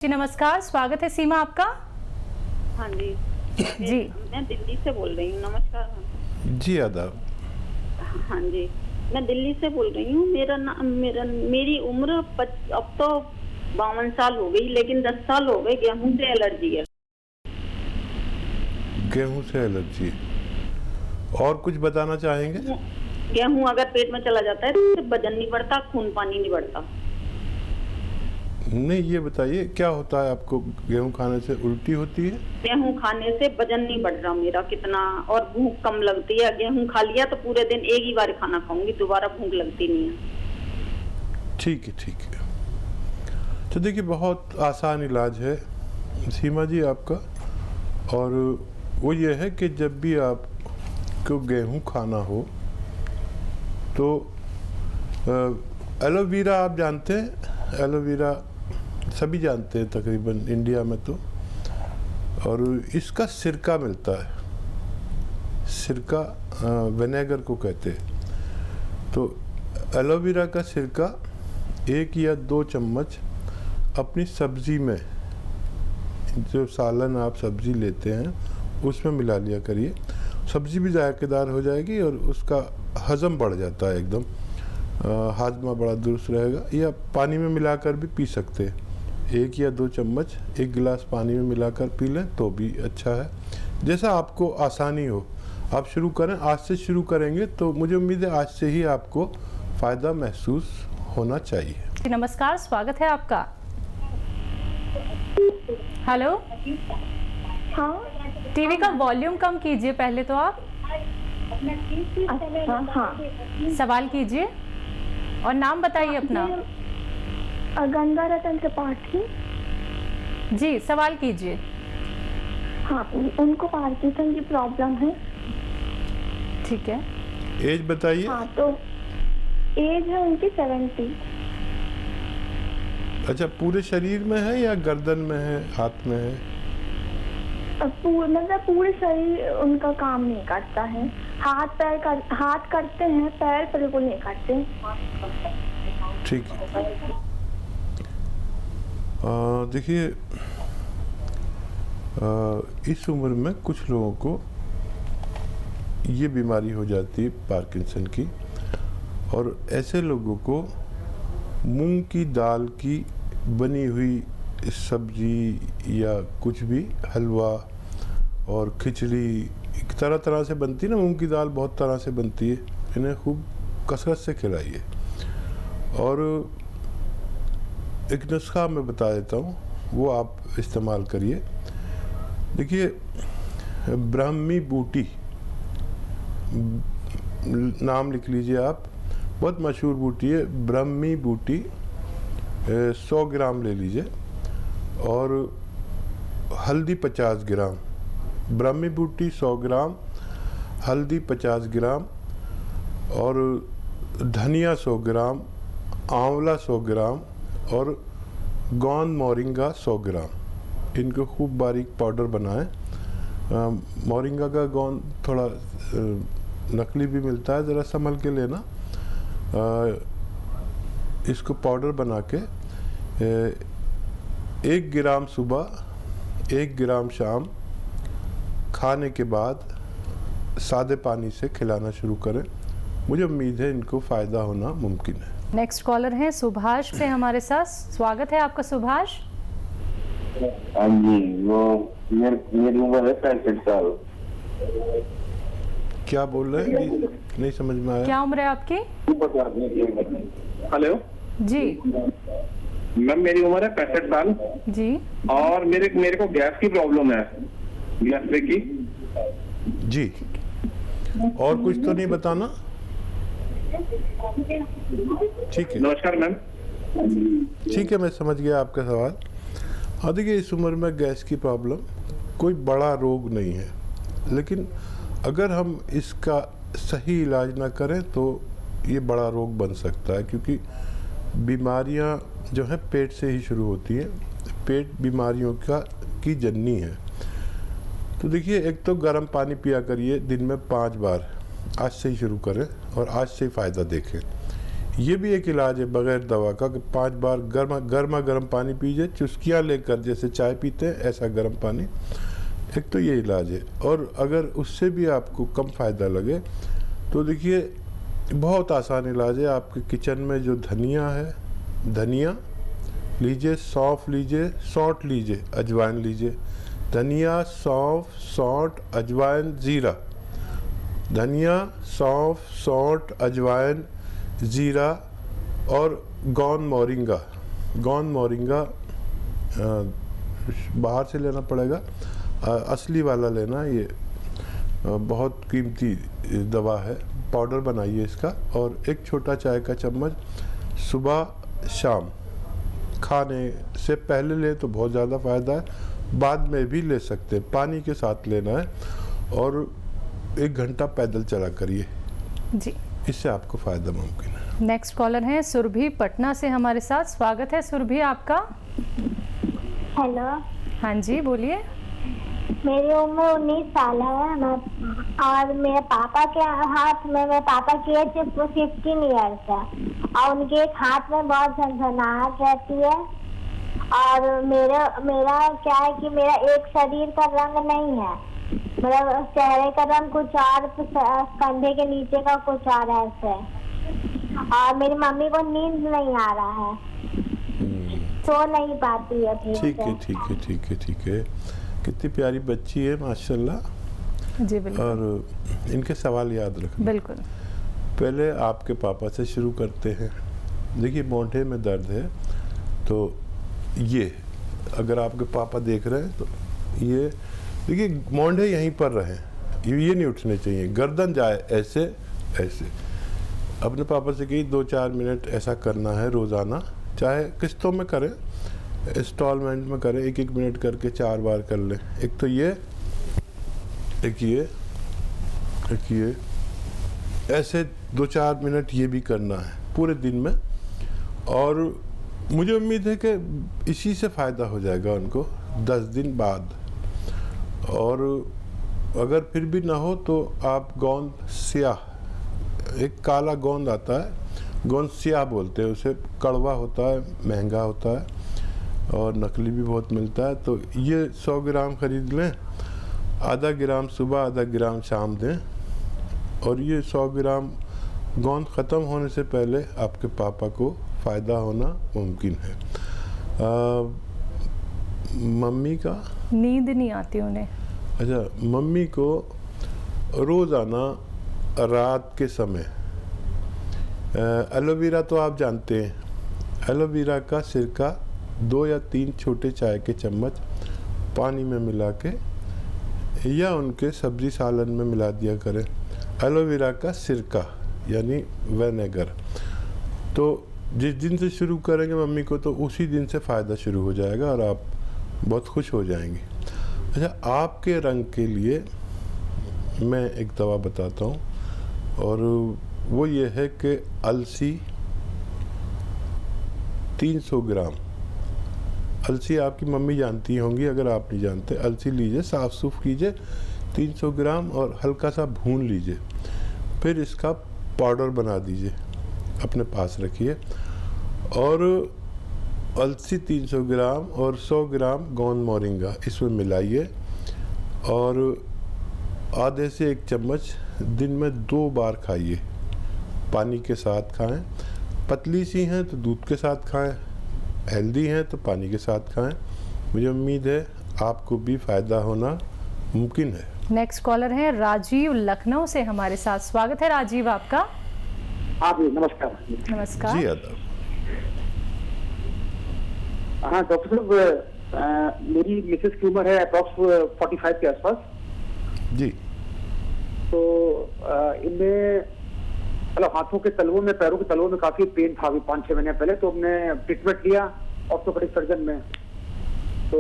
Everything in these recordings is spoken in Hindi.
जी नमस्कार, स्वागत है सीमा आपका। हाँ जी जी मैं दिल्ली से बोल रही हूँ। नमस्कार। जी आदाब। हाँ जी मैं दिल्ली से बोल रही हूँ। मेरी उम्र अब तो 52 साल हो गई, लेकिन 10 साल हो गए गेहूं से एलर्जी है। गेहूं से एलर्जी, और कुछ बताना चाहेंगे? गेहूं अगर पेट में चला जाता है तो वजन नहीं बढ़ता, खून पानी नहीं बढ़ता। नहीं, ये बताइए क्या होता है आपको? गेहूं खाने से उल्टी होती है? गेहूं खाने से वजन नहीं बढ़ रहा मेरा कितना, और भूख कम लगती है। गेहूं खा लिया तो पूरे दिन एक ही बार खाना खाऊंगी, दोबारा भूख लगती नहीं है। ठीक है, ठीक है। तो देखिए, बहुत आसान इलाज है सीमा जी आपका, और वो ये है कि जब भी आपको गेहूं खाना हो तो एलोवेरा, आप जानते हैं एलोवेरा, सभी जानते हैं तकरीबन इंडिया में तो, और इसका सिरका मिलता है। सिरका विनेगर को कहते हैं। तो एलोवेरा का सिरका 1 या 2 चम्मच अपनी सब्ज़ी में, जो सालन आप सब्ज़ी लेते हैं उसमें मिला लिया करिए। सब्ज़ी भी जायकेदार हो जाएगी और उसका हज़म बढ़ जाता है एकदम, हाजमा बड़ा दुरुस्त रहेगा। या पानी में मिलाकर भी पी सकते हैं। 1 या 2 चम्मच 1 गिलास पानी में मिलाकर पी लें तो भी अच्छा है। जैसा आपको आसानी हो आप शुरू करें। आज से शुरू करेंगे तो मुझे उम्मीद है आज से ही आपको फ़ायदा महसूस होना चाहिए। जी नमस्कार, स्वागत है आपका। हेलो, हाँ टीवी का वॉल्यूम कम कीजिए पहले तो आप। अच्छा, हाँ सवाल कीजिए और नाम बताइए अपना। गंगा रतन त्रिपाठी। जी सवाल कीजिए। हाँ, उनको पार्किंसन की प्रॉब्लम है। ठीक है, एज बताइए। हाँ, तो एज है उनकी 70। अच्छा, पूरे शरीर में है या गर्दन में है, हाथ में है? मतलब पूरे शरीर उनका काम नहीं करता है। हाथ करते हैं, पैर बिल्कुल नहीं करते। ठीक है। देखिए, इस उम्र में कुछ लोगों को ये बीमारी हो जाती है पार्किंसन की, और ऐसे लोगों को मूंग की दाल की बनी हुई सब्जी या कुछ भी, हलवा और खिचड़ी, तरह तरह से बनती है ना, मूंग की दाल बहुत तरह से बनती है, इन्हें खूब कसरत से खिलाइए। और एक नुस्खा मैं बता देता हूँ, वो आप इस्तेमाल करिए। देखिए, ब्राह्मी बूटी नाम लिख लीजिए आप, बहुत मशहूर बूटी है ब्राह्मी बूटी। 100 ग्राम ले लीजिए, और हल्दी 50 ग्राम। ब्राह्मी बूटी 100 ग्राम, हल्दी 50 ग्राम, और धनिया 100 ग्राम, आंवला 100 ग्राम, और गोंद मोरिंगा 100 ग्राम। इनको खूब बारीक पाउडर बनाएं। मोरिंगा का गोंद थोड़ा नकली भी मिलता है, ज़रा संभल के लेना। इसको पाउडर बना के 1 ग्राम सुबह, 1 ग्राम शाम, खाने के बाद सादे पानी से खिलाना शुरू करें। मुझे उम्मीद है इनको फ़ायदा होना मुमकिन है। नेक्स्ट कॉलर हैं सुभाष से हमारे साथ। स्वागत है आपका सुभाष। हाँ जी, वो मेरी उम्र है 65 साल। क्या बोल रहे हैं? नहीं समझ में आया। क्या उम्र है आपकी? हेलो जी मैम, मेरी उम्र है 65 साल, जी और मेरे को गैस की प्रॉब्लम है, गैस्ट्रिक की। जी, और कुछ तो नहीं बताना? ठीक है, नमस्कार मैम। ठीक है, मैं समझ गया आपका सवाल। हाँ, देखिए, इस उम्र में गैस की प्रॉब्लम कोई बड़ा रोग नहीं है, लेकिन अगर हम इसका सही इलाज ना करें तो ये बड़ा रोग बन सकता है, क्योंकि बीमारियां जो हैं पेट से ही शुरू होती हैं। पेट बीमारियों की जननी है। तो देखिए, एक तो गर्म पानी पिया करिए दिन में 5 बार। आज से ही शुरू करें और आज से ही फ़ायदा देखें। ये भी एक इलाज है बगैर दवा का कि 5 बार गर्मा गर्म पानी पीजिए, चुस्कियाँ लेकर, जैसे चाय पीते हैं ऐसा गर्म पानी। एक तो ये इलाज है। और अगर उससे भी आपको कम फ़ायदा लगे तो देखिए बहुत आसान इलाज है। आपके किचन में जो धनिया है, धनिया लीजिए, सौंफ लीजिए, सौंठ लीजिए, अजवाइन लीजिए। धनिया, सौंफ, सौंठ, अजवाइन, ज़ीरा। धनिया, सौंफ, सौंठ, अजवाइन, ज़ीरा और गौन मोरिंगा। गौन मोरिंगा बाहर से लेना पड़ेगा, असली वाला लेना। ये बहुत कीमती दवा है। पाउडर बनाइए इसका और एक छोटा चाय का चम्मच सुबह शाम खाने से पहले ले तो बहुत ज़्यादा फ़ायदा है, बाद में भी ले सकते हैं। पानी के साथ लेना है और 1 घंटा पैदल चला करिए जी, इससे आपको फ़ायदा मुमकिन है। नेक्स्ट कॉलर हैं सुरभि पटना से हमारे साथ। स्वागत है सुरभि आपका। हेलो, हाँ जी बोलिए। मेरी उम्र 19 साल है और मेरे पापा के हाथ में, मेरे पापा की एज 15 ईयर्स है और उनके एक हाथ में बहुत झनझनाहट रहती है। और मेरा क्या है कि मेरा एक शरीर का रंग नहीं है, मेरा चेहरे का रंग कुछ और, कंधे के नीचे का कुछ और ऐसे। और मेरी मम्मी को नींद नहीं आ रहा है, सो नहीं पाती है ठीक है, ठीक है, ठीक है, ठीक है। कितनी प्यारी बच्ची है माशाल्लाह। जी बिल्कुल। और इनके सवाल याद रखना। बिल्कुल। पहले आपके पापा से शुरू करते हैं। देखिए मोढ़े में दर्द है तो ये, अगर आपके पापा देख रहे हैं तो ये देखिए मोढ़े यहीं पर रहें, ये नहीं उठने चाहिए। गर्दन जाए ऐसे ऐसे। अपने पापा से कही 2-4 मिनट ऐसा करना है रोज़ाना, चाहे किस्तों में करें, इंस्टॉलमेंट में करें, 1-1 मिनट करके 4 बार कर लें। एक तो ये, एक ये, एक ये, ऐसे 2-4 मिनट ये भी करना है पूरे दिन में। और मुझे उम्मीद है कि इसी से फ़ायदा हो जाएगा उनको 10 दिन बाद। और अगर फिर भी ना हो तो आप गोंद स्याह, एक काला गोंद आता है, गोंद स्याह बोलते हैं उसे, कड़वा होता है, महंगा होता है और नकली भी बहुत मिलता है। तो ये 100 ग्राम खरीद लें, आधा ग्राम सुबह, आधा ग्राम शाम दें। और ये 100 ग्राम गोंद ख़त्म होने से पहले आपके पापा को फ़ायदा होना मुमकिन है। मम्मी का नींद नहीं आती उन्हें। अच्छा, मम्मी को रोज़ाना रात के समय एलोवेरा तो आप जानते हैं, एलोवेरा का सिरका 2 या 3 छोटे चाय के चम्मच पानी में मिला के या उनके सब्जी सालन में मिला दिया करें। एलोवेरा का सिरका यानी विनेगर। तो जिस दिन से शुरू करेंगे मम्मी को तो उसी दिन से फ़ायदा शुरू हो जाएगा और आप बहुत खुश हो जाएंगे। अच्छा, आपके रंग के लिए मैं एक दवा बताता हूँ और वो ये है कि अलसी 300 ग्राम। अलसी आपकी मम्मी जानती होंगी, अगर आप नहीं जानते, अलसी लीजिए, साफ़ सूफ कीजिए 300 ग्राम और हल्का सा भून लीजिए। फिर इसका पाउडर बना दीजिए, अपने पास रखिए। और अलसी 300 ग्राम और 100 ग्राम गोंद मोरिंगा इसमें मिलाइए और आधे से 1 चम्मच दिन में 2 बार खाइए। पानी के साथ खाएं। पतली सी हैं तो दूध के साथ खाएं, हेल्दी हैं तो पानी के साथ खाएं। मुझे उम्मीद है आपको भी फ़ायदा होना मुमकिन है। नेक्स्ट कॉलर है राजीव लखनऊ से हमारे साथ। स्वागत है राजीव आपका। हाँ जी, नमस्कार। नमस्कार जी आदाब। हाँ डॉक्टर साहब, मेरी मिसेस की उम्र है अप्रॉक्स 45 के आसपास। जी। तो इनमें मतलब हाथों के तलवों में, पैरों के तलवों में काफी पेन था अभी 5-6 महीने पहले। तो हमने ट्रीटमेंट लिया ऑर्थोपेडिक सर्जन में, तो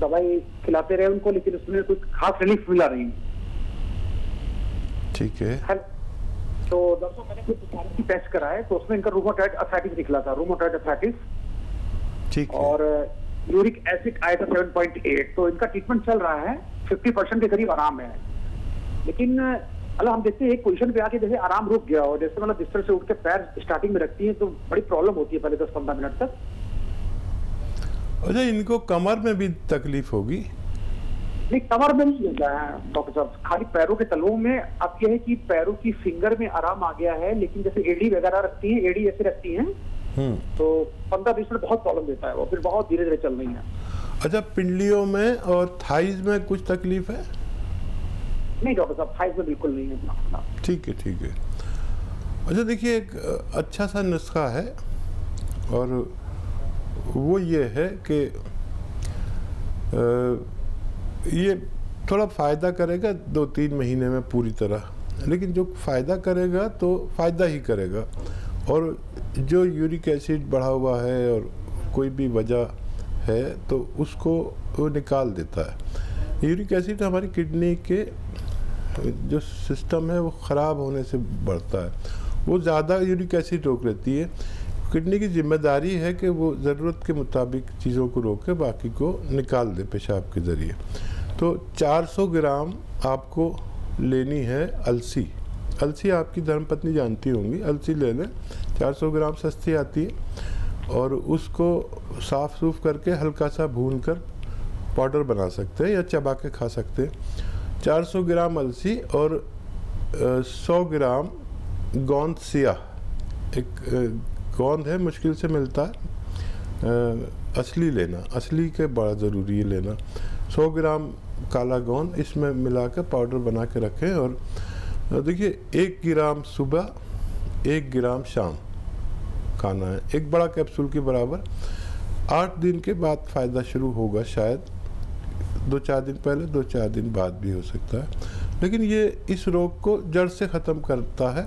दवाई खिलाते रहे उनको, लेकिन उसमें कुछ खास रिलीफ मिला नहीं। ठीक है। तो डॉक्टर मैंने कुछ टेस्ट कराए तो उसमें इनका रूमेटॉइड अर्थराइटिस निकला था, रूमेटॉइड अर्थराइटिस। ठीक है। और यूरिक एसिड आया था 7.8। तो इनका ट्रीटमेंट चल रहा है, 50% के करीब आराम है। लेकिन मतलब हम देखते हैं एक पोजीशन पे आके जैसे आराम रुक गया और जैसे मतलब बिस्तर से उठ के पैर स्टार्टिंग में रखती है तो बड़ी प्रॉब्लम होती है पहले 10-15 मिनट तक। अच्छा, इनको कमर में भी तकलीफ होगी? नहीं, कमर में नहीं होता है डॉक्टर साहब, खाली पैरों के तलवों में। अब यह है कि पैरों की फिंगर में आराम आ गया है, लेकिन जैसे एड़ी वगैरह रखती है, एड़ी ऐसे रखती है तो 15-20 मिनट बहुत प्रॉब्लम देता है वो, फिर बहुत धीरे धीरे चल रही है। अच्छा, पिंडलियों में और थाइज में कुछ तकलीफ है? नहीं डॉक्टर साहब, थाइज में बिल्कुल नहीं है। ठीक है, ठीक है। अच्छा देखिए, एक अच्छा सा नुस्खा है और वो ये है कि ये थोड़ा फ़ायदा करेगा 2-3 महीने में पूरी तरह, लेकिन जो फ़ायदा करेगा तो फ़ायदा ही करेगा। और जो यूरिक एसिड बढ़ा हुआ है और कोई भी वजह है तो उसको वो निकाल देता है। यूरिक एसिड हमारी किडनी के जो सिस्टम है वो ख़राब होने से बढ़ता है, वो ज़्यादा यूरिक एसिड रोक लेती है। किडनी की जिम्मेदारी है कि वो ज़रूरत के मुताबिक चीज़ों को रोके, बाकी को निकाल दे पेशाब के ज़रिए। तो 400 ग्राम आपको लेनी है अलसी। अलसी आपकी धर्मपत्नी जानती होंगी, अलसी ले लें, 400 ग्राम सस्ती आती है। और उसको साफ़ सूफ करके हल्का सा भून कर पाउडर बना सकते हैं या चबा के खा सकते हैं। 400 ग्राम अलसी और 100 ग्राम गोंद सिया, एक गोंद है, मुश्किल से मिलता है, असली लेना, असली के बड़ा ज़रूरी है लेना। 100 ग्राम काला गोंद इसमें मिला के पाउडर बना के रखें। और देखिए, 1 ग्राम सुबह, 1 ग्राम शाम खाना है, एक बड़ा कैप्सूल के बराबर। 8 दिन के बाद फ़ायदा शुरू होगा, शायद 2-4 दिन पहले, 2-4 दिन बाद भी हो सकता है, लेकिन ये इस रोग को जड़ से ख़त्म करता है।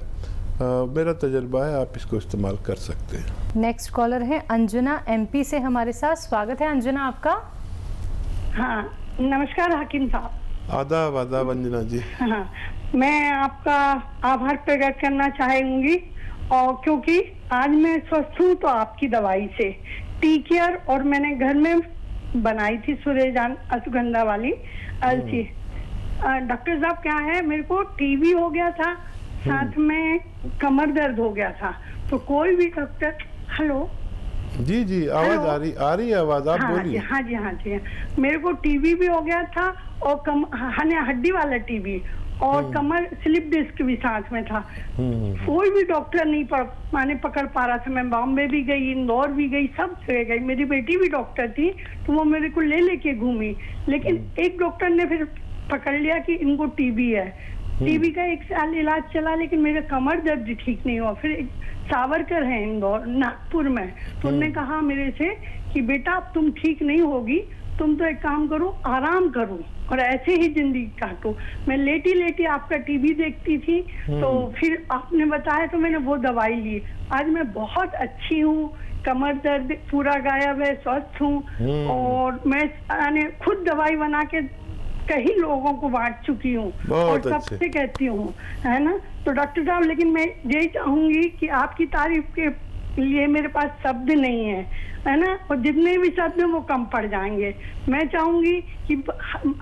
मेरा तजर्बा है, आप इसको इस्तेमाल कर सकते हैं। नेक्स्ट कॉलर है अंजना MP से हमारे साथ। स्वागत है अंजना आपका। हाँ, नमस्कार हकीम साहब। आदाब आदाब अंजना जी। हाँ, मैं आपका आभार प्रकट करना चाहूंगी, और क्योंकि आज मैं स्वस्थ हूँ तो आपकी दवाई से टी-केयर, और मैंने घर में बनाई थी सुरेजान अश्वगंधा वाली अलसी। डॉक्टर साहब क्या है, मेरे को टीबी हो गया था, साथ में कमर दर्द हो गया था, तो कोई भी डॉक्टर, हेलो जी जी, आवाज आ रही है आवाज, आप बोलिए। हाँ जी, मेरे को टीबी भी हो गया था और हड्डी वाला टीबी, और कमर स्लिप डिस्क भी साथ में था। कोई भी डॉक्टर नहीं पकड़ पा रहा था। मैं बॉम्बे भी गई, इंदौर भी गई, सब जगह गई। मेरी बेटी भी डॉक्टर थी तो वो मेरे को लेके घूमी, लेकिन एक डॉक्टर ने फिर पकड़ लिया कि इनको टीबी है। टीबी का 1 साल इलाज चला, लेकिन मेरा कमर दर्द ठीक नहीं हुआ। फिर एक सावरकर है इंदौर, नागपुर में, तो उन्होंने कहा मेरे से कि बेटा अब तुम ठीक नहीं होगी, तुम तो एक काम करो, आराम करो और ऐसे ही जिंदगी काटो। मैं लेटी लेटी आपका टीवी देखती थी, तो फिर आपने बताया तो मैंने वो दवाई ली। आज मैं बहुत अच्छी हूँ, कमर दर्द पूरा गायब है, स्वस्थ हूँ, और मैं खुद दवाई बना के कई लोगों को बांट चुकी हूँ और सबसे कहती हूँ, है ना। तो डॉक्टर साहब, लेकिन मैं यही चाहूंगी कि आपकी तारीफ के लिए मेरे पास शब्द नहीं है ना, और जितने भी शब्द हैं वो कम पड़ जाएंगे। मैं चाहूंगी कि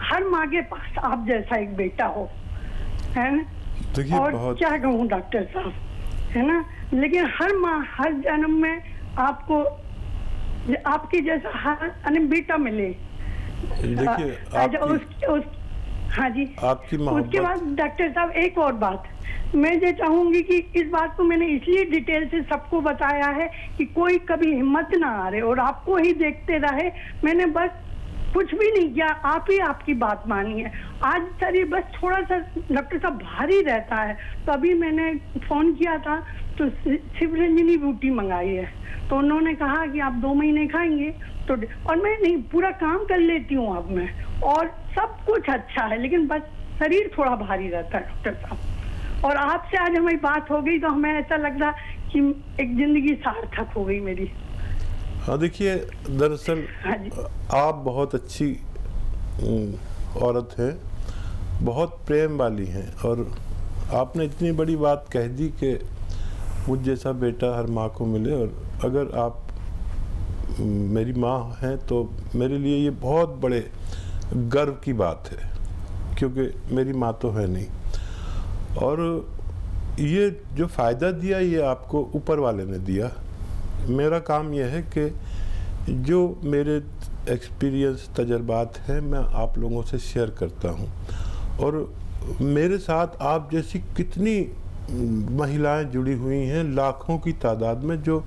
हर माँ के पास आप जैसा एक बेटा हो, है ना। और क्या कहूँ डॉक्टर साहब, है ना, लेकिन हर माँ हर जन्म में आपको आपके जैसा हर बेटा मिले। देखिए हाँ जी, आपकी मोहब्बत। उसके बाद डॉक्टर साहब एक और बात मैं ये चाहूंगी कि इस बात को मैंने इसलिए डिटेल से सबको बताया है कि कोई कभी हिम्मत ना हारे और आपको ही देखते रहे। मैंने बस कुछ भी नहीं किया, आप ही आपकी बात मानी है। आज शरीर बस थोड़ा सा डॉक्टर साहब भारी रहता है, तो अभी मैंने फोन किया था तो शिवरंजनी बूटी मंगाई है, तो उन्होंने कहा कि आप 2 महीने खाएंगे तो, और मैं नहीं पूरा काम कर लेती हूँ अब मैं, और सब कुछ अच्छा है, लेकिन बस शरीर थोड़ा भारी रहता है डॉक्टर साहब। और आपसे आज हमारी बात हो गई तो हमें ऐसा लग रहा कि एक जिंदगी सार्थक हो गई मेरी। हाँ देखिए, दरअसल आप बहुत अच्छी औरत हैं, बहुत प्रेम वाली हैं, और आपने इतनी बड़ी बात कह दी कि मुझ जैसा बेटा हर माँ को मिले। और अगर आप मेरी माँ हैं तो मेरे लिए ये बहुत बड़े गर्व की बात है, क्योंकि मेरी माँ तो है नहीं। और ये जो फ़ायदा दिया ये आपको ऊपर वाले ने दिया। मेरा काम यह है कि जो मेरे एक्सपीरियंस तजर्बात हैं मैं आप लोगों से शेयर करता हूँ, और मेरे साथ आप जैसी कितनी महिलाएं जुड़ी हुई हैं लाखों की तादाद में, जो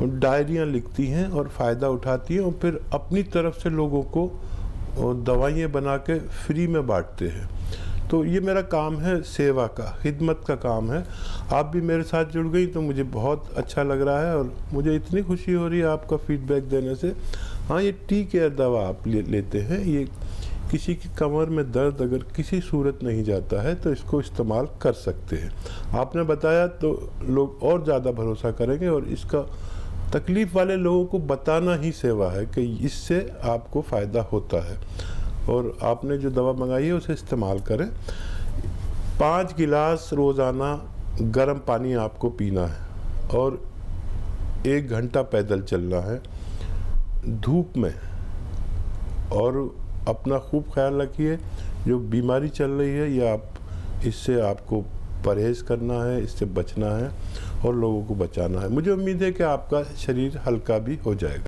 डायरियाँ लिखती हैं और फ़ायदा उठाती हैं और फिर अपनी तरफ से लोगों को दवाइयाँ बना के फ्री में बांटते हैं। तो ये मेरा काम है, सेवा का, खिदमत का काम है। आप भी मेरे साथ जुड़ गई तो मुझे बहुत अच्छा लग रहा है और मुझे इतनी खुशी हो रही है आपका फीडबैक देने से। हाँ, ये टी केयर दवा आप लेते हैं, ये किसी की कमर में दर्द अगर किसी सूरत नहीं जाता है तो इसको इस्तेमाल कर सकते हैं। आपने बताया तो लोग और ज़्यादा भरोसा करेंगे, और इसका तकलीफ़ वाले लोगों को बताना ही सेवा है कि इससे आपको फ़ायदा होता है। और आपने जो दवा मंगाई है उसे इस्तेमाल करें। 5 गिलास रोज़ाना गर्म पानी आपको पीना है और 1 घंटा पैदल चलना है धूप में। और अपना खूब ख्याल रखिए, जो बीमारी चल रही है ये इससे आपको परहेज़ करना है, इससे बचना है और लोगों को बचाना है। मुझे उम्मीद है कि आपका शरीर हल्का भी हो जाएगा।